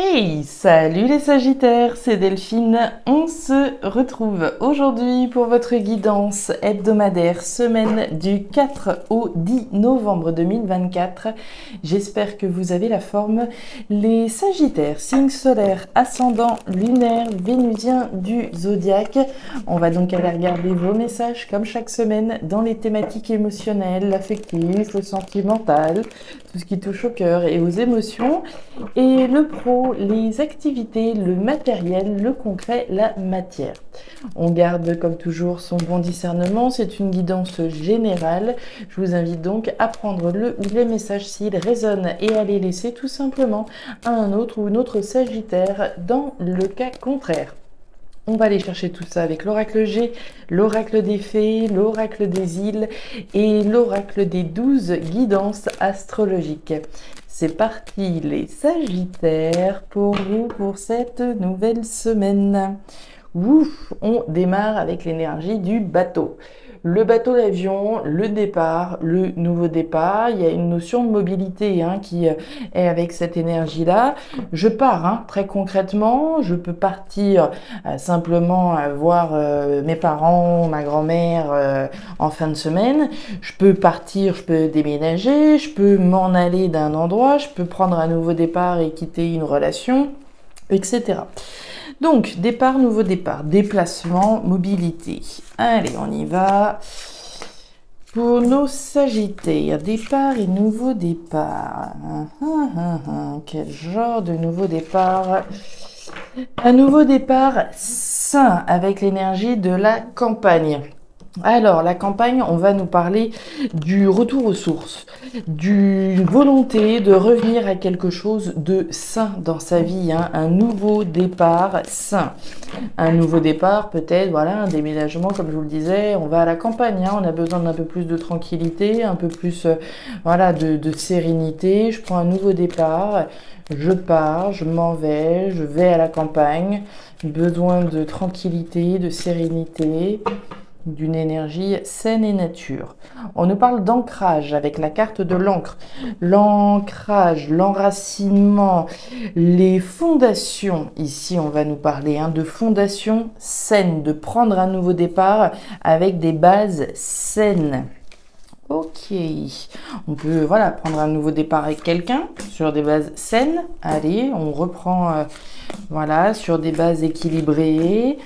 Hey, salut les Sagittaires, c'est Delphine. On se retrouve aujourd'hui pour votre guidance hebdomadaire, semaine du 4 au 10 novembre 2024. J'espère que vous avez la forme. Les Sagittaires, signe solaire, ascendant, lunaire, vénusien du zodiaque. On va donc aller regarder vos messages comme chaque semaine dans les thématiques émotionnelles, affectives, sentimentales, tout ce qui touche au cœur et aux émotions. Et le pro, les activités, le matériel, le concret, la matière. On garde comme toujours son bon discernement, c'est une guidance générale. Je vous invite donc à prendre le ou les messages s'ils résonnent et à les laisser tout simplement à un autre ou une autre Sagittaire dans le cas contraire. On va aller chercher tout ça avec l'oracle G, l'oracle des fées, l'oracle des îles et l'oracle des 12 guidances astrologiques. C'est parti les Sagittaires pour vous pour cette nouvelle semaine. Ouf, on démarre avec l'énergie du bateau. Le bateau, l'avion, le départ, le nouveau départ, il y a une notion de mobilité qui est avec cette énergie-là. Je pars, très concrètement, je peux partir simplement voir mes parents, ma grand-mère en fin de semaine. Je peux partir, je peux déménager, je peux m'en aller d'un endroit, je peux prendre un nouveau départ et quitter une relation, etc. Donc, départ, nouveau départ, déplacement, mobilité. Allez, on y va. Pour nos Sagittaires, départ et nouveau départ. Quel genre de nouveau départ? Un nouveau départ sain avec l'énergie de la campagne. Alors, la campagne, on va nous parler du retour aux sources, d'une volonté de revenir à quelque chose de sain dans sa vie, un nouveau départ sain. Un nouveau départ, peut-être, voilà, un déménagement, comme je vous le disais, on va à la campagne, on a besoin d'un peu plus de tranquillité, un peu plus, voilà, de sérénité. Je prends un nouveau départ, je pars, je m'en vais, je vais à la campagne, besoin de tranquillité, de sérénité, d'une énergie saine et nature. On nous parle d'ancrage avec la carte de l'encre. L'ancrage, l'enracinement, les fondations. Ici, on va nous parler de fondations saines, de prendre un nouveau départ avec des bases saines. Ok, on peut prendre un nouveau départ avec quelqu'un sur des bases saines. Allez, on reprend sur des bases équilibrées,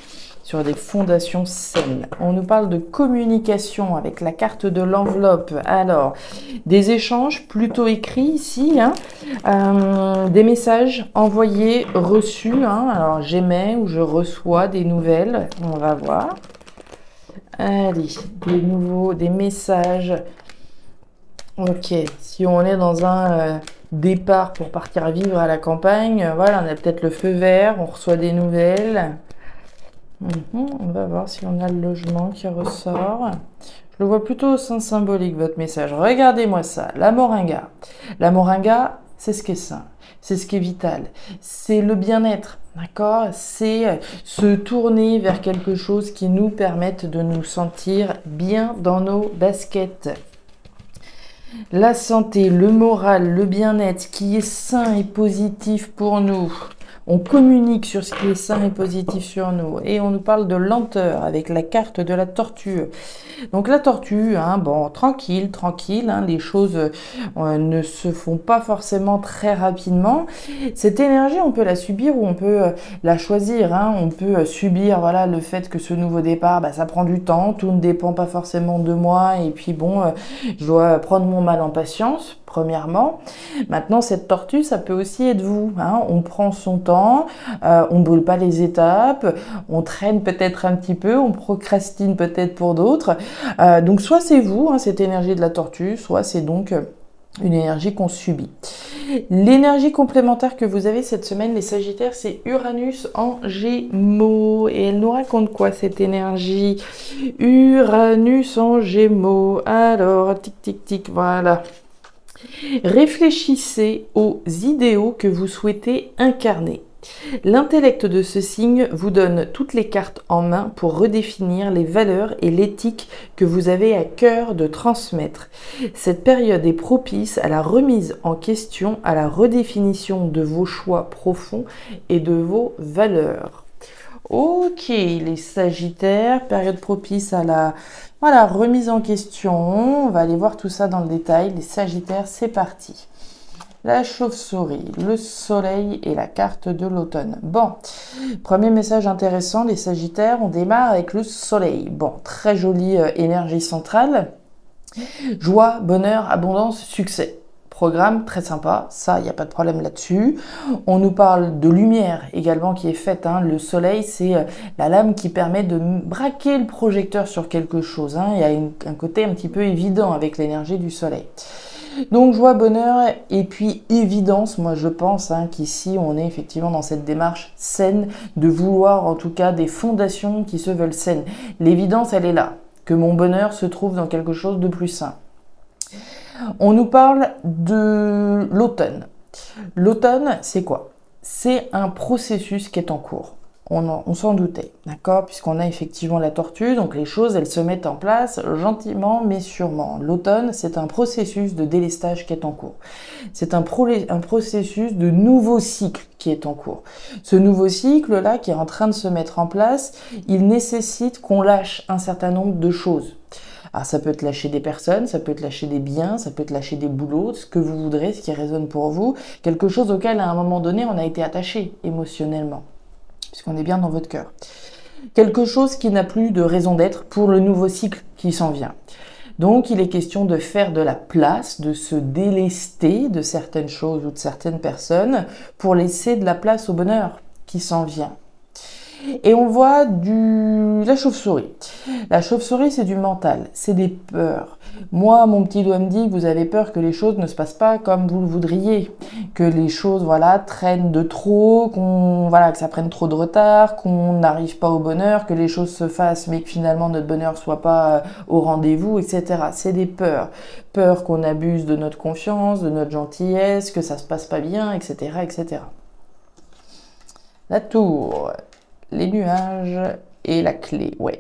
sur des fondations saines. On nous parle de communication avec la carte de l'enveloppe. Alors, des échanges plutôt écrits ici, des messages envoyés, reçus. Alors, j'émets ou je reçois des nouvelles. On va voir. Allez, des messages. Ok, si on est dans un départ pour partir vivre à la campagne, voilà, on a peut-être le feu vert, on reçoit des nouvelles. On va voir si on a le logement qui ressort. Je le vois plutôt au sens symbolique, votre message. Regardez-moi ça, la moringa. La moringa, c'est ce qui est sain, c'est ce qui est vital, c'est le bien-être, d'accord? C'est se tourner vers quelque chose qui nous permette de nous sentir bien dans nos baskets. La santé, le moral, le bien-être qui est sain et positif pour nous. On communique sur ce qui est sain et positif sur nous. Et on nous parle de lenteur avec la carte de la tortue. Donc la tortue, tranquille, les choses ne se font pas forcément très rapidement. Cette énergie, on peut la subir ou on peut la choisir. On peut subir le fait que ce nouveau départ, ça prend du temps, tout ne dépend pas forcément de moi. Et puis je dois prendre mon mal en patience. Premièrement, maintenant cette tortue, ça peut aussi être vous. On prend son temps, on ne brûle pas les étapes, on traîne peut-être un petit peu, on procrastine peut-être pour d'autres. Donc soit c'est vous, cette énergie de la tortue, soit c'est donc une énergie qu'on subit. L'énergie complémentaire que vous avez cette semaine, les Sagittaires, c'est Uranus en Gémeaux. Et elle nous raconte quoi cette énergie? Uranus en Gémeaux. Alors, tic, tic, tic, voilà. Réfléchissez aux idéaux que vous souhaitez incarner. L'intellect de ce signe vous donne toutes les cartes en main pour redéfinir les valeurs et l'éthique que vous avez à cœur de transmettre. Cette période est propice à la remise en question, à la redéfinition de vos choix profonds et de vos valeurs. Ok, les Sagittaires, période propice à la remise en question. On va aller voir tout ça dans le détail. Les Sagittaires, c'est parti. La chauve-souris, le soleil et la carte de l'automne. Bon, premier message intéressant, les Sagittaires, on démarre avec le soleil. Bon, très jolie énergie centrale. Joie, bonheur, abondance, succès. Programme très sympa, ça, il n'y a pas de problème là-dessus. On nous parle de lumière également qui est faite. Hein. Le soleil, c'est la lame qui permet de braquer le projecteur sur quelque chose. Hein. Il y a un côté un petit peu évident avec l'énergie du soleil. Donc joie, bonheur et puis évidence, moi je pense qu'ici on est effectivement dans cette démarche saine de vouloir en tout cas des fondations qui se veulent saines. L'évidence elle est là, que mon bonheur se trouve dans quelque chose de plus sain. On nous parle de l'automne. L'automne c'est quoi? C'est un processus qui est en cours. On s'en doutait, d'accord? Puisqu'on a effectivement la tortue, donc les choses, elles se mettent en place gentiment mais sûrement. L'automne, c'est un processus de délestage qui est en cours. C'est un processus de nouveau cycle qui est en cours. Ce nouveau cycle-là, qui est en train de se mettre en place, il nécessite qu'on lâche un certain nombre de choses. Alors ça peut être lâcher des personnes, ça peut être lâcher des biens, ça peut être lâcher des boulots, ce que vous voudrez, ce qui résonne pour vous, quelque chose auquel à un moment donné, on a été attaché émotionnellement. Puisqu'on est bien dans votre cœur. Quelque chose qui n'a plus de raison d'être pour le nouveau cycle qui s'en vient. Donc, il est question de faire de la place, de se délester de certaines choses ou de certaines personnes pour laisser de la place au bonheur qui s'en vient. Et on voit la chauve-souris. La chauve-souris, c'est du mental, c'est des peurs. Moi, mon petit doigt me dit que vous avez peur que les choses ne se passent pas comme vous le voudriez, que les choses, traînent de trop, que ça prenne trop de retard, qu'on n'arrive pas au bonheur, que les choses se fassent, mais que finalement notre bonheur soit pas au rendez-vous, etc. C'est des peurs. Peur qu'on abuse de notre confiance, de notre gentillesse, que ça se passe pas bien, etc., etc. La tour. Les nuages et la clé, ouais.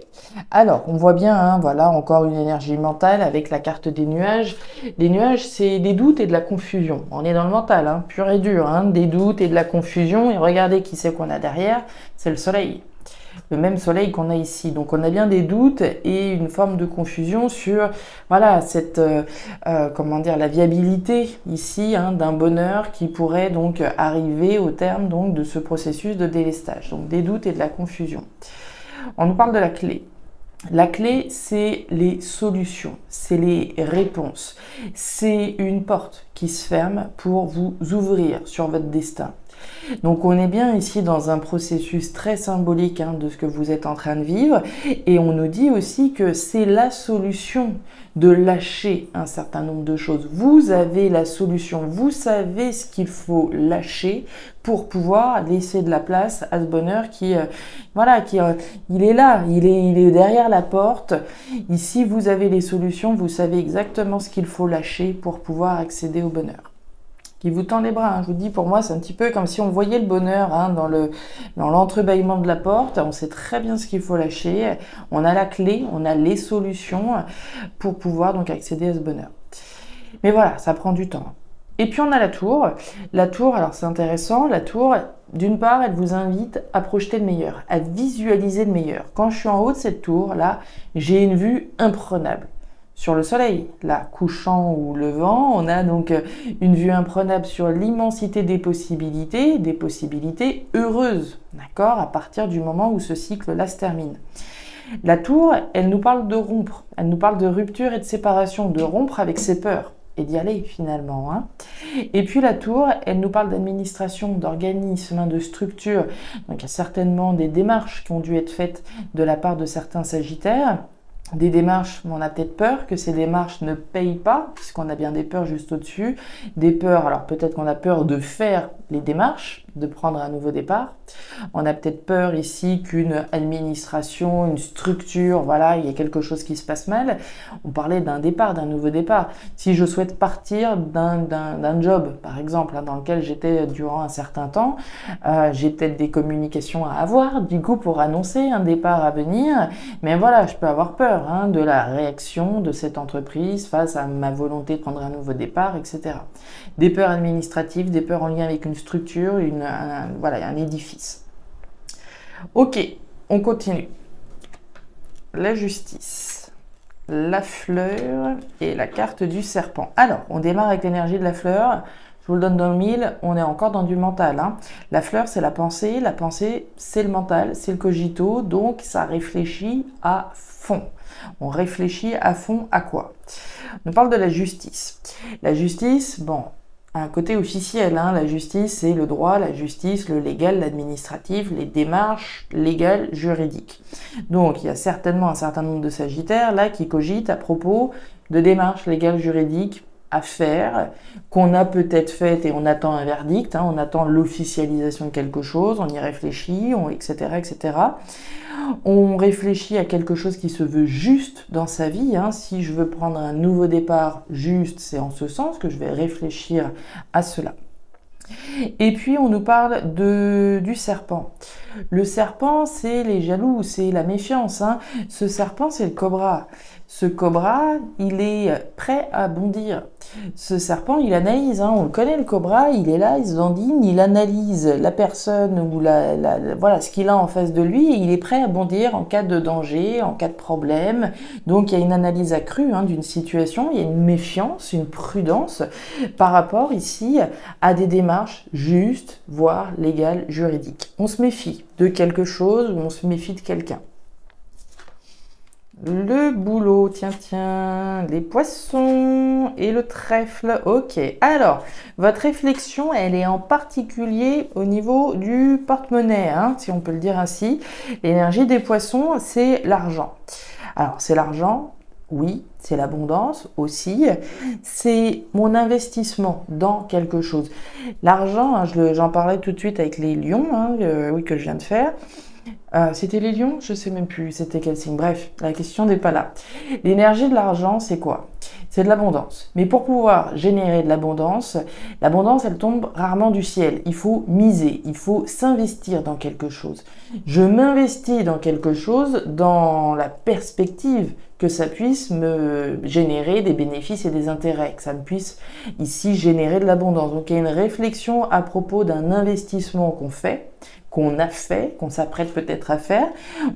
Alors, on voit bien, encore une énergie mentale avec la carte des nuages. Les nuages, c'est des doutes et de la confusion. On est dans le mental, pur et dur, des doutes et de la confusion. Et regardez qui c'est qu'on a derrière, c'est le soleil. Le même soleil qu'on a ici. Donc, on a bien des doutes et une forme de confusion sur, cette, la viabilité ici d'un bonheur qui pourrait donc arriver au terme donc de ce processus de délestage. Donc, des doutes et de la confusion. On nous parle de la clé. La clé, c'est les solutions, c'est les réponses. C'est une porte qui se ferme pour vous ouvrir sur votre destin. Donc on est bien ici dans un processus très symbolique de ce que vous êtes en train de vivre et on nous dit aussi que c'est la solution de lâcher un certain nombre de choses. Vous avez la solution, vous savez ce qu'il faut lâcher pour pouvoir laisser de la place à ce bonheur il est là, il est derrière la porte. Ici vous avez les solutions, vous savez exactement ce qu'il faut lâcher pour pouvoir accéder au bonheur. Qui vous tend les bras. Je vous dis, pour moi, c'est un petit peu comme si on voyait le bonheur dans l'entrebâillement de la porte. On sait très bien ce qu'il faut lâcher. On a la clé, on a les solutions pour pouvoir donc accéder à ce bonheur. Mais voilà, ça prend du temps. Et puis on a la tour. La tour, alors c'est intéressant, la tour, d'une part, elle vous invite à projeter le meilleur, à visualiser le meilleur. Quand je suis en haut de cette tour, là, j'ai une vue imprenable. Sur le soleil, là, couchant ou levant, on a donc une vue imprenable sur l'immensité des possibilités heureuses, d'accord, à partir du moment où ce cycle-là se termine. La tour, elle nous parle de rompre, elle nous parle de rupture et de séparation, de rompre avec ses peurs et d'y aller finalement. Et puis la tour, elle nous parle d'administration, d'organisme, de structure. Donc il y a certainement des démarches qui ont dû être faites de la part de certains Sagittaires. Des démarches, on a peut-être peur que ces démarches ne payent pas, puisqu'on a bien des peurs juste au-dessus. Des peurs, alors peut-être qu'on a peur de faire les démarches, de prendre un nouveau départ. On a peut-être peur ici qu'une administration, une structure, voilà, il y a quelque chose qui se passe mal. On parlait d'un départ, d'un nouveau départ. Si je souhaite partir d'un job, par exemple, dans lequel j'étais durant un certain temps, j'ai peut-être des communications à avoir, du coup, pour annoncer un départ à venir. Mais voilà, je peux avoir peur de la réaction de cette entreprise face à ma volonté de prendre un nouveau départ, etc. Des peurs administratives, des peurs en lien avec une structure, voilà, un édifice. Ok, on continue. La justice, la fleur et la carte du serpent. Alors, on démarre avec l'énergie de la fleur. Je vous le donne dans le mille, on est encore dans du mental. La fleur, c'est la pensée, c'est le mental, c'est le cogito, donc ça réfléchit à fond. On réfléchit à fond à quoi? On parle de la justice. La justice, bon, un côté officiel, la justice, c'est le droit, la justice, le légal, l'administratif, les démarches légales, juridiques. Donc, il y a certainement un certain nombre de sagittaires là qui cogitent à propos de démarches légales, juridiques à faire, qu'on a peut-être faites et on attend un verdict, on attend l'officialisation de quelque chose, on y réfléchit, etc., etc. On réfléchit à quelque chose qui se veut juste dans sa vie. Si je veux prendre un nouveau départ juste, c'est en ce sens que je vais réfléchir à cela. Et puis, on nous parle du serpent. Le serpent, c'est les jaloux, c'est la méfiance. Ce serpent, c'est le cobra. Ce cobra, il est prêt à bondir. Ce serpent, il analyse. On le connaît, le cobra, il est là, il se dandine, il analyse la personne ou voilà, ce qu'il a en face de lui et il est prêt à bondir en cas de danger, en cas de problème. Donc, il y a une analyse accrue d'une situation, il y a une méfiance, une prudence par rapport ici à des démarches justes, voire légales, juridiques. On se méfie de quelque chose ou on se méfie de quelqu'un. Le boulot, tiens, les poissons et le trèfle. Ok, alors, votre réflexion, elle est en particulier au niveau du porte-monnaie, si on peut le dire ainsi. L'énergie des poissons, c'est l'argent. Alors, c'est l'argent, oui, c'est l'abondance aussi, c'est mon investissement dans quelque chose. L'argent, j'en parlais tout de suite avec les lions, que je viens de faire. C'était les lions? Je sais même plus, c'était quel signe. Bref, la question n'est pas là. L'énergie de l'argent, c'est quoi? C'est de l'abondance. Mais pour pouvoir générer de l'abondance, elle tombe rarement du ciel. Il faut miser, il faut s'investir dans quelque chose. Je m'investis dans quelque chose dans la perspective que ça puisse me générer des bénéfices et des intérêts, que ça me puisse ici générer de l'abondance. Donc il y a une réflexion à propos d'un investissement qu'on a fait, qu'on s'apprête peut-être à faire.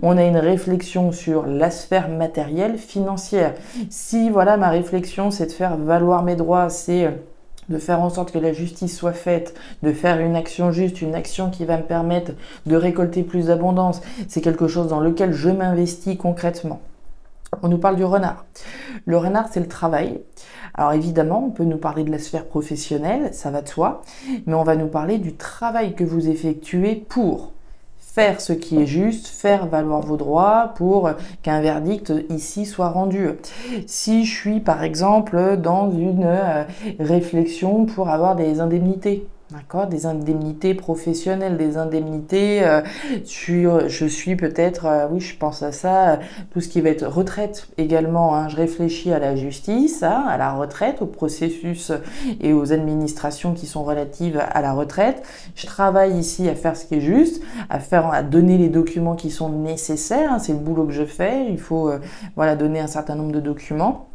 On a une réflexion sur la sphère matérielle, financière. Si voilà, ma réflexion, c'est de faire valoir mes droits, c'est de faire en sorte que la justice soit faite, de faire une action juste, une action qui va me permettre de récolter plus d'abondance, c'est quelque chose dans lequel je m'investis concrètement. On nous parle du renard. Le renard, c'est le travail. Alors évidemment, on peut nous parler de la sphère professionnelle, ça va de soi, mais on va nous parler du travail que vous effectuez pour faire ce qui est juste, faire valoir vos droits pour qu'un verdict ici soit rendu. Si je suis par exemple dans une réflexion pour avoir des indemnités, d'accord, des indemnités professionnelles, des indemnités je suis peut-être, oui, je pense à ça, tout ce qui va être retraite également. Je réfléchis à la justice, à la retraite, au processus et aux administrations qui sont relatives à la retraite. Je travaille ici à faire ce qui est juste, à donner les documents qui sont nécessaires. C'est le boulot que je fais. Il faut donner un certain nombre de documents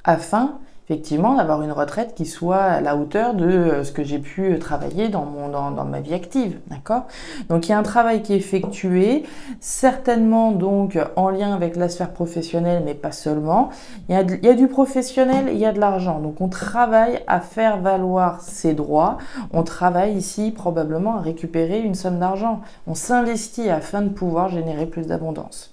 afin effectivement d'avoir une retraite qui soit à la hauteur de ce que j'ai pu travailler dans ma vie active, d'accord? Donc il y a un travail qui est effectué, certainement donc en lien avec la sphère professionnelle, mais pas seulement. Il y a du professionnel, il y a de l'argent. Donc on travaille à faire valoir ses droits, on travaille ici probablement à récupérer une somme d'argent. On s'investit afin de pouvoir générer plus d'abondance.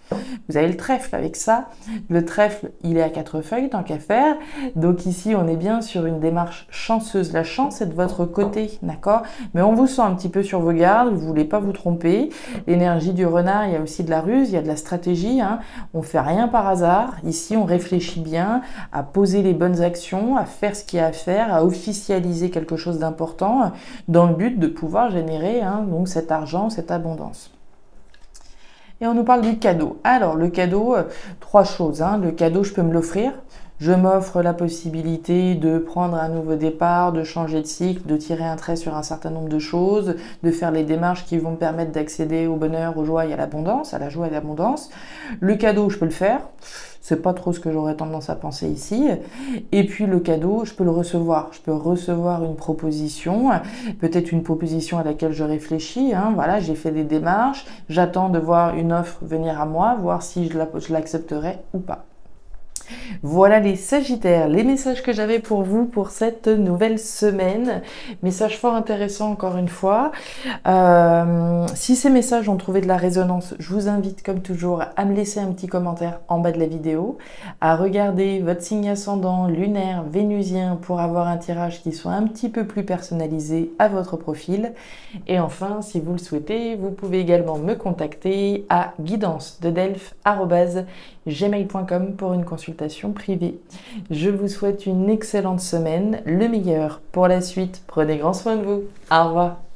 Vous avez le trèfle avec ça. Le trèfle, il est à 4 feuilles, tant qu'à faire. Donc ici, on est bien sur une démarche chanceuse. La chance est de votre côté, d'accord? Mais on vous sent un petit peu sur vos gardes, vous voulez pas vous tromper. L'énergie du renard, il y a aussi de la ruse, il y a de la stratégie, hein. On fait rien par hasard. Ici, on réfléchit bien à poser les bonnes actions, à faire ce qu'il y a à faire, à officialiser quelque chose d'important dans le but de pouvoir générer donc cet argent, cette abondance. Et on nous parle du cadeau. Alors, le cadeau, 3 choses. Le cadeau, je peux me l'offrir. Je m'offre la possibilité de prendre un nouveau départ, de changer de cycle, de tirer un trait sur un certain nombre de choses, de faire les démarches qui vont me permettre d'accéder au bonheur, aux joies et à l'abondance, à la joie et à l'abondance. Le cadeau, je peux le faire. C'est pas trop ce que j'aurais tendance à penser ici. Et puis le cadeau, je peux le recevoir. Je peux recevoir une proposition, peut-être une proposition à laquelle je réfléchis. Voilà, j'ai fait des démarches. J'attends de voir une offre venir à moi, voir si je l'accepterai ou pas. Voilà les Sagittaires, les messages que j'avais pour vous pour cette nouvelle semaine. Message fort intéressant encore une fois. Si ces messages ont trouvé de la résonance, je vous invite comme toujours à me laisser un petit commentaire en bas de la vidéo, à regarder votre signe ascendant, lunaire, vénusien pour avoir un tirage qui soit un petit peu plus personnalisé à votre profil. Et enfin, si vous le souhaitez, vous pouvez également me contacter à guidance-de-delphes@gmail.com pour une consultation privée. Je vous souhaite une excellente semaine, le meilleur pour la suite. Prenez grand soin de vous. Au revoir.